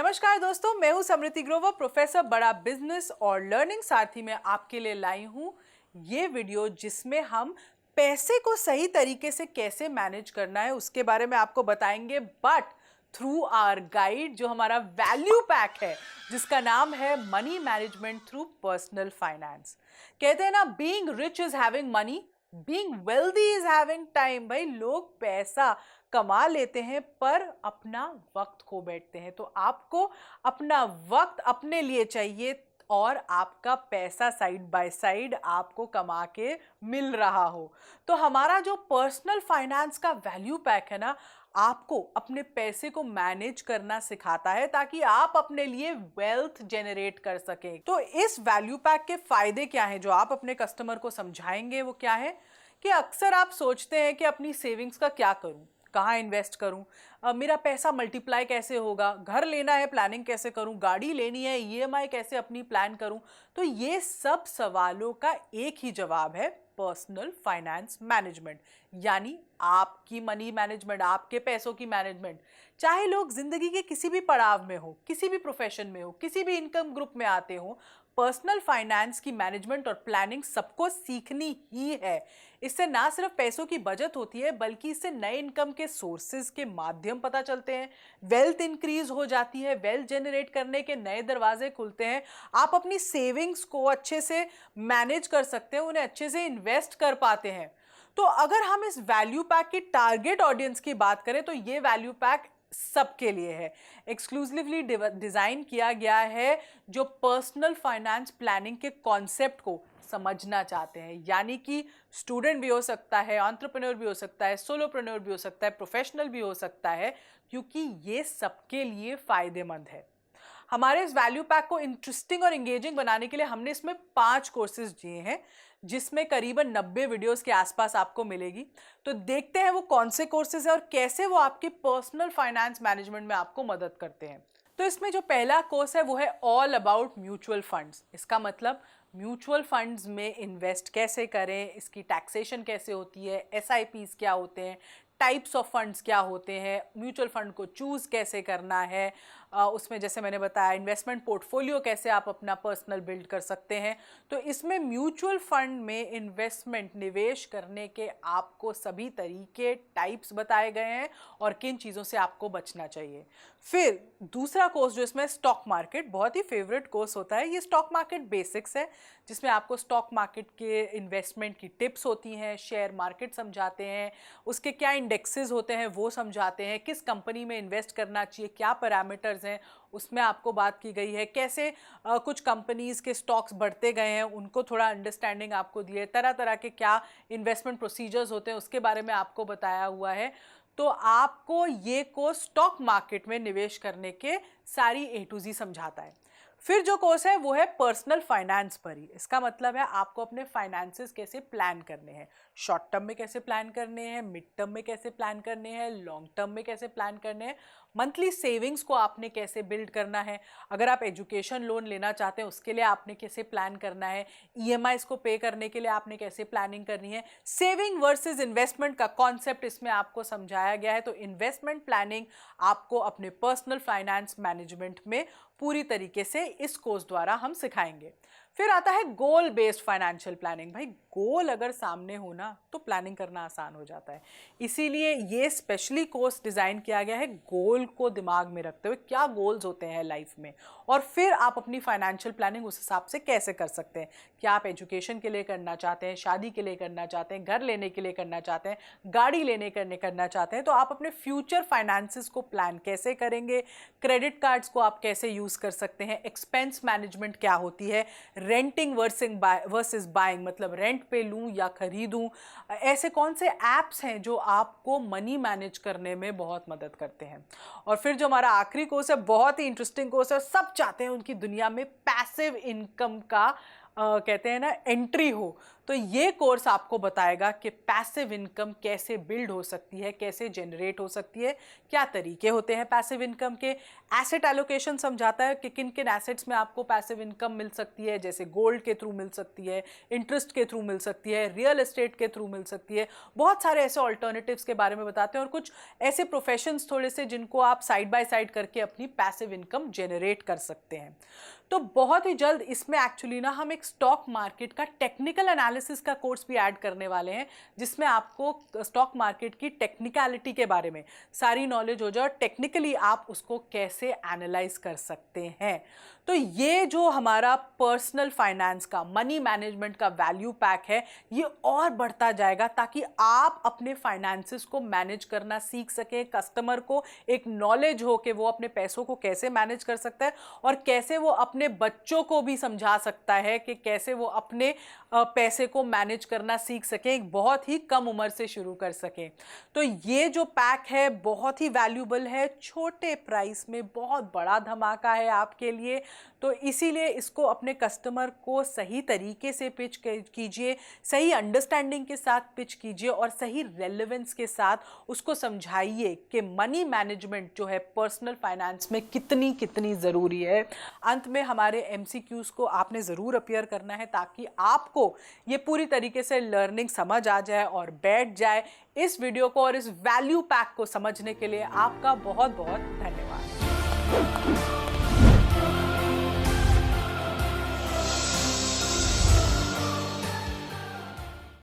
नमस्कार दोस्तों, मैं हूं समृति ग्रोवर, प्रोफेसर बड़ा बिजनेस और लर्निंग साथी में आपके लिए लाई हूं ये वीडियो जिसमें हम पैसे को सही तरीके से कैसे मैनेज करना है उसके बारे में आपको बताएंगे, बट थ्रू आवर गाइड जो हमारा वैल्यू पैक है जिसका नाम है money management through personal finance. कहते हैं ना, being rich is having money, being wealthy is having time. भाई, लोग पैसा कमा लेते हैं पर अपना वक्त खो बैठते हैं। तो आपको अपना वक्त अपने लिए चाहिए और आपका पैसा साइड बाय साइड आपको कमा के मिल रहा हो। तो हमारा जो पर्सनल फाइनेंस का वैल्यू पैक है ना, आपको अपने पैसे को मैनेज करना सिखाता है ताकि आप अपने लिए वेल्थ जनरेट कर सकें। तो इस वैल्यू पैक के फायदे क्या हैं जो आप अपने कस्टमर को समझाएंगे, वो क्या है कि अक्सर आप सोचते हैं कि अपनी सेविंग्स का क्या करूं, कहाँ इन्वेस्ट करूं, मेरा पैसा मल्टीप्लाई कैसे होगा, घर लेना है प्लानिंग कैसे करूं, गाड़ी लेनी है ईएमआई कैसे अपनी प्लान करूं। तो ये सब सवालों का एक ही जवाब है, पर्सनल फाइनेंस मैनेजमेंट, यानी आपकी मनी मैनेजमेंट, आपके पैसों की मैनेजमेंट। चाहे लोग जिंदगी के किसी भी पड़ाव में हो, किसी भी प्रोफेशन में हो, किसी भी इनकम ग्रुप में आते हो, पर्सनल फाइनेंस की मैनेजमेंट और प्लानिंग सबको सीखनी ही है। इससे ना सिर्फ पैसों की बचत होती है बल्कि इससे नए इनकम के सोर्सेज के माध्यम पता चलते हैं, वेल्थ इंक्रीज हो जाती है, वेल्थ जनरेट करने के नए दरवाजे खुलते हैं, आप अपनी सेविंग्स को अच्छे से मैनेज कर सकते हैं, उन्हें अच्छे से इन्वेस्ट कर पाते हैं। तो अगर हम इस वैल्यू पैक की टारगेट ऑडियंस की बात करें तो ये वैल्यू पैक सबके लिए है, एक्सक्लूसिवली डिजाइन किया गया है जो पर्सनल फाइनेंस प्लानिंग के कॉन्सेप्ट को समझना चाहते हैं। यानी कि स्टूडेंट भी हो सकता है, एंटरप्रेन्योर भी हो सकता है, सोलोप्रेन्योर भी हो सकता है, प्रोफेशनल भी हो सकता है, क्योंकि ये सबके लिए फायदेमंद है। हमारे इस वैल्यू पैक को इंटरेस्टिंग और एंगेजिंग बनाने के लिए हमने इसमें 5 कोर्सेज दिए हैं जिसमें करीबन 90 वीडियोस के आसपास आपको मिलेगी। तो देखते हैं वो कौन से कोर्सेज हैं और कैसे वो आपके पर्सनल फाइनेंस मैनेजमेंट में आपको मदद करते हैं। तो इसमें जो पहला कोर्स है वो है ऑल अबाउट म्यूचुअल फंड्स। इसका मतलब म्यूचुअल फंड्स में इन्वेस्ट कैसे करें, इसकी टैक्सेशन कैसे होती है, एसआईपीज क्या होते हैं, टाइप्स ऑफ फंड्स क्या होते हैं, म्यूचुअल फंड को चूज़ कैसे करना है, उसमें जैसे मैंने बताया इन्वेस्टमेंट पोर्टफोलियो कैसे आप अपना पर्सनल बिल्ड कर सकते हैं। तो इसमें म्यूचुअल फंड में इन्वेस्टमेंट निवेश करने के आपको सभी तरीके, टाइप्स बताए गए हैं और किन चीज़ों से आपको बचना चाहिए। फिर दूसरा कोर्स जो इसमें स्टॉक मार्केट, बहुत ही फेवरेट कोर्स होता है, ये स्टॉक मार्केट बेसिक्स है जिसमें आपको स्टॉक मार्केट के इन्वेस्टमेंट की टिप्स होती हैं, शेयर मार्केट समझाते हैं, उसके क्या इंडेक्सेस होते हैं वो समझाते हैं, किस कंपनी में इन्वेस्ट करना चाहिए, क्या पैरामीटर्स हैं उसमें आपको बात की गई है, कैसे कुछ कंपनीज के स्टॉक्स बढ़ते गए हैं उनको थोड़ा अंडरस्टैंडिंग आपको दी है, तरह तरह के क्या इन्वेस्टमेंट प्रोसीजर्स होते हैं उसके बारे में आपको बताया हुआ है। तो आपको ये कोर्स स्टॉक मार्केट में निवेश करने के सारी A to Z समझाता है। फिर जो कोर्स है वो है पर्सनल फाइनेंस पर ही। इसका मतलब है आपको अपने फाइनेंसेस कैसे प्लान करने हैं, शॉर्ट टर्म में कैसे प्लान करने हैं, मिड टर्म में कैसे प्लान करने हैं, लॉन्ग टर्म में कैसे प्लान करने हैं, मंथली सेविंग्स को आपने कैसे बिल्ड करना है, अगर आप एजुकेशन लोन लेना चाहते हैं उसके लिए आपने कैसे प्लान करना है, ईएमआईज को पे करने के लिए आपने कैसे प्लानिंग करनी है। सेविंग वर्सेस इन्वेस्टमेंट का कॉन्सेप्ट इसमें आपको समझाया गया है। तो इन्वेस्टमेंट प्लानिंग आपको अपने पर्सनल फाइनेंस मैनेजमेंट में पूरी तरीके से इस कोर्स द्वारा हम सिखाएंगे। फिर आता है गोल बेस्ड फाइनेंशियल प्लानिंग। भाई, गोल अगर सामने हो ना तो प्लानिंग करना आसान हो जाता है, इसीलिए ये स्पेशली कोर्स डिज़ाइन किया गया है गोल को दिमाग में रखते हुए, क्या गोल्स होते हैं लाइफ में और फिर आप अपनी फाइनेंशियल प्लानिंग उस हिसाब से कैसे कर सकते हैं। क्या आप एजुकेशन के लिए करना चाहते हैं, शादी के लिए करना चाहते हैं, घर लेने के लिए करना चाहते हैं, गाड़ी लेने करना चाहते हैं, तो आप अपने फ्यूचर फाइनेंसेस को प्लान कैसे करेंगे, क्रेडिट कार्ड्स को आप कैसे यूज़ कर सकते हैं, एक्सपेंस मैनेजमेंट क्या होती है, रेंटिंग वर्सेस बाइंग, मतलब रेंट पे लूं या खरीदूं, ऐसे कौन से ऐप्स हैं जो आपको मनी मैनेज करने में बहुत मदद करते हैं। और फिर जो हमारा आखिरी कोर्स है, बहुत ही इंटरेस्टिंग कोर्स है, सब चाहते हैं उनकी दुनिया में पैसिव इनकम का कहते हैं ना एंट्री हो। तो ये कोर्स आपको बताएगा कि पैसिव इनकम कैसे बिल्ड हो सकती है, कैसे जनरेट हो सकती है, क्या तरीके होते हैं पैसिव इनकम के। एसेट एलोकेशन समझाता है कि किन किन एसेट्स में आपको पैसिव इनकम मिल सकती है, जैसे गोल्ड के थ्रू मिल सकती है, इंटरेस्ट के थ्रू मिल सकती है, रियल एस्टेट के थ्रू मिल सकती है। बहुत सारे ऐसे ऑल्टरनेटिव्स के बारे में बताते हैं और कुछ ऐसे प्रोफेशंस थोड़े से जिनको आप साइड बाय साइड करके अपनी पैसिव इनकम जनरेट कर सकते हैं। तो बहुत ही जल्द इसमें एक्चुअली ना हम एक स्टॉक मार्केट का टेक्निकल एनालिसिस का कोर्स भी ऐड करने वाले हैं, जिसमें आपको स्टॉक मार्केट की टेक्निकलिटी के बारे में सारी नॉलेज हो जाए और टेक्निकली आप उसको कैसे एनालाइज कर सकते हैं। तो ये जो हमारा पर्सनल फाइनेंस का, मनी मैनेजमेंट का वैल्यू पैक है, ये और बढ़ता जाएगा ताकि आप अपने फाइनेंसेस को मैनेज करना सीख सकें। कस्टमर को एक नॉलेज हो कि वो अपने पैसों को कैसे मैनेज कर सकता है और कैसे वो अपने बच्चों को भी समझा सकता है कि कैसे वो अपने पैसे को मैनेज करना सीख सकें, एक बहुत ही कम उम्र से शुरू कर सकें। तो ये जो पैक है बहुत ही वैल्यूबल है, छोटे प्राइस में बहुत बड़ा धमाका है आपके लिए। तो इसीलिए इसको अपने कस्टमर को सही तरीके से पिच कीजिए, सही अंडरस्टैंडिंग के साथ पिच कीजिए और सही रेलेवेंस के साथ उसको समझाइए कि मनी मैनेजमेंट जो है पर्सनल फाइनेंस में कितनी कितनी ज़रूरी है। अंत में हमारे MCQs को आपने ज़रूर अपीयर करना है ताकि आपको ये पूरी तरीके से लर्निंग समझ आ जाए और बैठ जाए। इस वीडियो को और इस वैल्यू पैक को समझने के लिए आपका बहुत बहुत धन्यवाद।